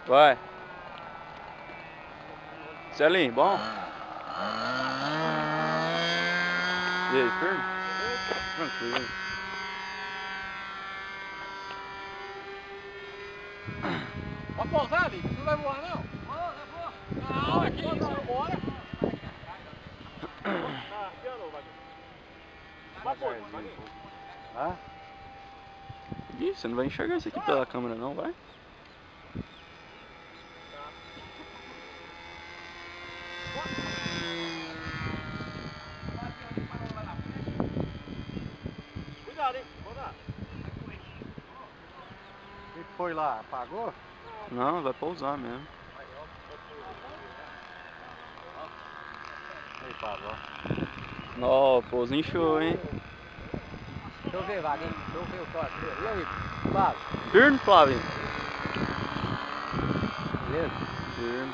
Vai. Celinho, bom? E aí, firme? Tranquilo. Vai pousar ali? Você não vai voar não? Vou. Não, aqui, vambora. Tá, pianou, vai. Vai pôr, vai. Hã? Ih, você não vai enxergar isso aqui pela câmera não, vai? Cuidado, hein? Vou dar. O que foi lá? Apagou? Não, vai pousar mesmo. Aí, Pablo. Nó, pouso inchou, hein? Deixa eu ver, Vaguinho. Deixa eu ver o corte dele. E aí, Flávio? Firme, Flávio? Beleza? Firme.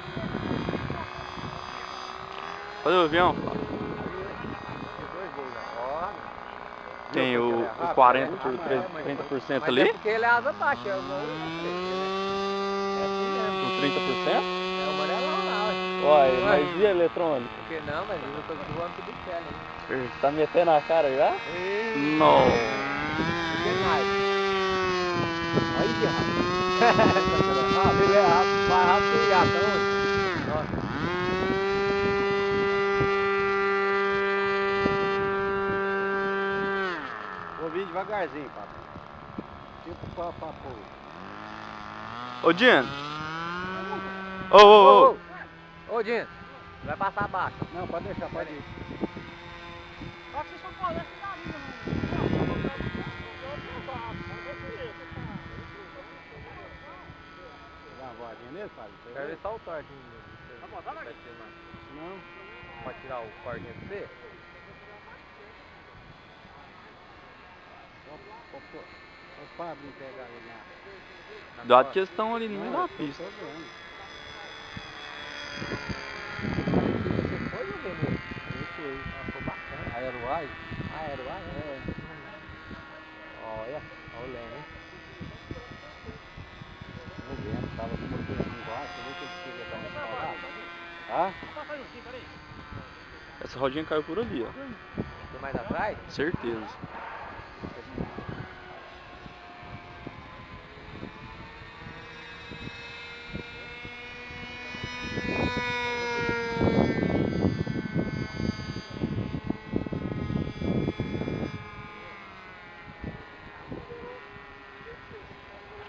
Cadê o avião, Flávio? Esses dois voos lá. Ó. Tem Viu, porque ele o é rápido, 40 é por rápido, 30% Mas ali? é porque ele é asa baixa, é igual o preto, né? É assim mesmo. No 30%? É o amarelão lá, ué. Uai, Ué. mas e eletrônico? Por que não, mas eu tô voando com o Big Fella ainda. Você tá metendo a cara já? Ei, Não. que naipe. Olha, rapaz. Ele é rápido, mais rápido que o Iacão, ué. Nossa. Vou vir devagarzinho, Pablo. Tipo pra pôr. Ô, Dino. Ô, Ô, ô, ô. ô, Dino. Vai passar abaixo. Não, pode deixar, pode ir. Só que vocês estão falando que tá ali, não. Dá uma voadinha nele, Pablo? Você Quero vê? ver só o torque. Tá bom, tá Vai aqui. ser, mano. Não. Pode tirar o corguinho pra você? O Pablo pegar ele na Dá costa. questão ali no meio da pista. Tô vendo. Você foi, meu Renê? Eu fui. Ah, ficou bacana. Aeroai? Ah, era o ar, né? É. Olha o Leme, hein? O vento tava com o motorzinho embaixo. Você viu que ele queria dar uma espalhada? Hã? Tá fazendo assim, peraí. Essa rodinha caiu por ali, ó. Tem mais atrás? Certeza.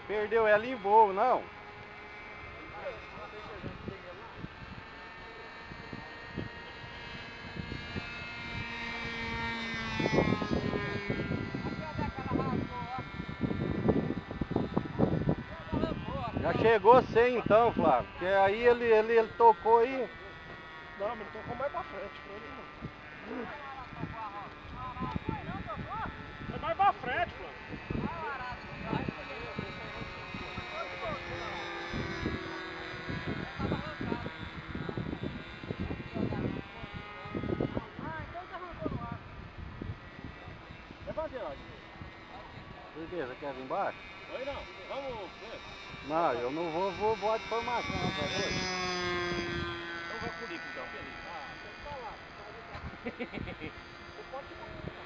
Perdeu ela em voo, não? Já chegou sem então, Flávio. Porque aí ele tocou aí. Não, mas ele tocou mais pra frente. É mais pra frente, pô. Levanta ele lá. Por quê? Você quer vir embaixo? Oi, não. Vamos ver. Não, eu não vou voar de formação, não, tá doido? Então vai comigo, então. Beleza. Ah, tem que falar. Você pode ficar comigo, não.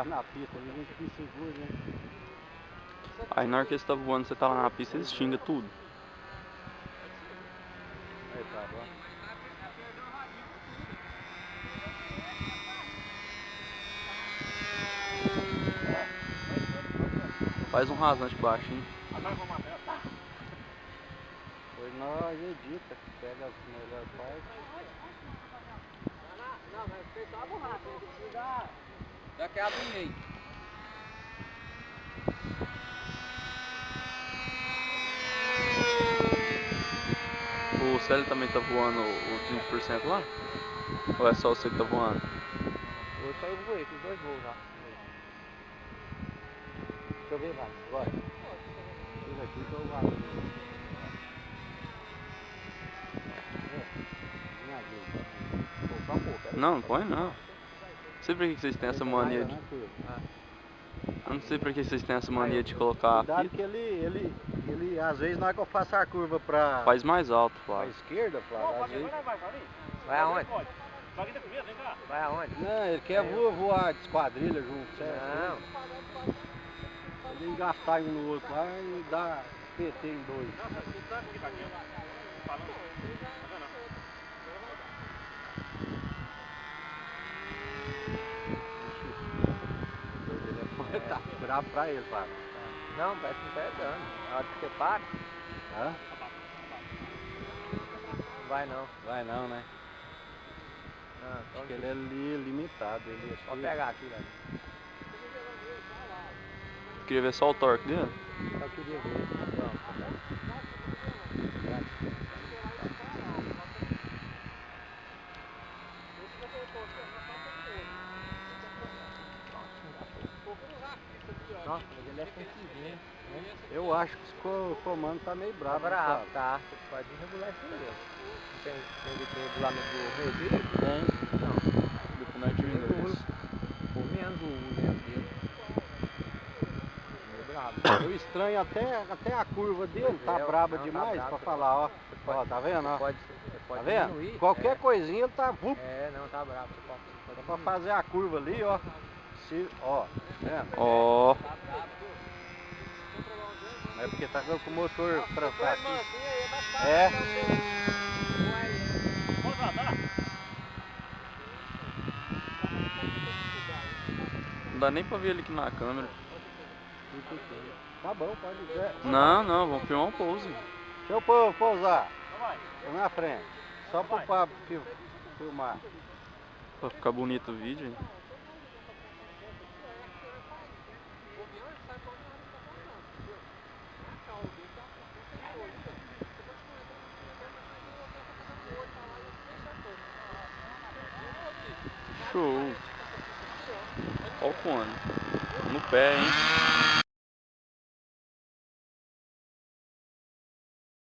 Na pista, ninguém me segura, né? Aí na hora que você tá voando, você tá lá na pista, eles xingam tudo. Aí, Pablo, ó. Faz um rasante baixinho. Agora vamos até. Foi nós, edita, pega as melhores partes. Não, mas você tá borracha, ele precisa daquela do meio. O Célio também tá voando o 30% lá? Ou é só você que tá voando? Hoje só eu voei, fiz 2 voos já. Deixa eu ver, vai, agora. Tira aqui que eu guardo. Minha ajuda. Pô, só pô, peraí. Não, não põe não. Não sei por que vocês têm essa mania de... Eu não sei por que vocês têm essa mania de colocar Cuidado aqui. que ele às vezes na hora que eu faço a curva pra Faz mais alto, pra Flávio. esquerda, Flávio, às vezes... Vai aonde? Vaguinho tá com medo, vem cá. Vai aonde? Não, ele quer voar de esquadrilha junto, certo? Não. Ele engastar um no outro lá e dá PT em dois. Não, você não sabe o que tá aqui, ó. Falando. Tá vendo? Tá bravo pra ele, Flávio. Não, parece que não tá dando. Na hora que você para, Hã? não vai não. Vai não, né? Não, Acho que ele é limitado. Ele Pode pegar aqui, velho. Queria ver só o torque dele. Só queria ver. Pronto. Nossa, mas ele é sensível, né? Eu acho que o comando tá meio Tá bravo, bravo, Flávio. tá. Você pode regular isso aí. Não tem regulamento do reduído? Tem. Não. Documento em inglês. Por menos o lento dele. Meio brabo. Eu estranho até a curva dele, tá É, braba não, tá demais brabo, pra você falar, ó. Você pode, Ó, tá vendo, ó? Você pode Tá vendo? diminuir. Qualquer coisinha ele tá... É, não, tá brabo. Você pode Pra diminuir. fazer a curva ali, ó. Ó, tá vendo? Ó. É porque tá com o motor pra aqui. aí, é mais fácil. É. Vamos lá, tá? Não dá nem pra ver ele aqui na câmera. Tá bom, pode ver. Não, não, vamos filmar um pose. Deixa eu pousar. Então vai. Tô na frente. Só pro Pablo filmar. Pra ficar bonito o vídeo, hein? Show. Ó o cone. No pé, hein?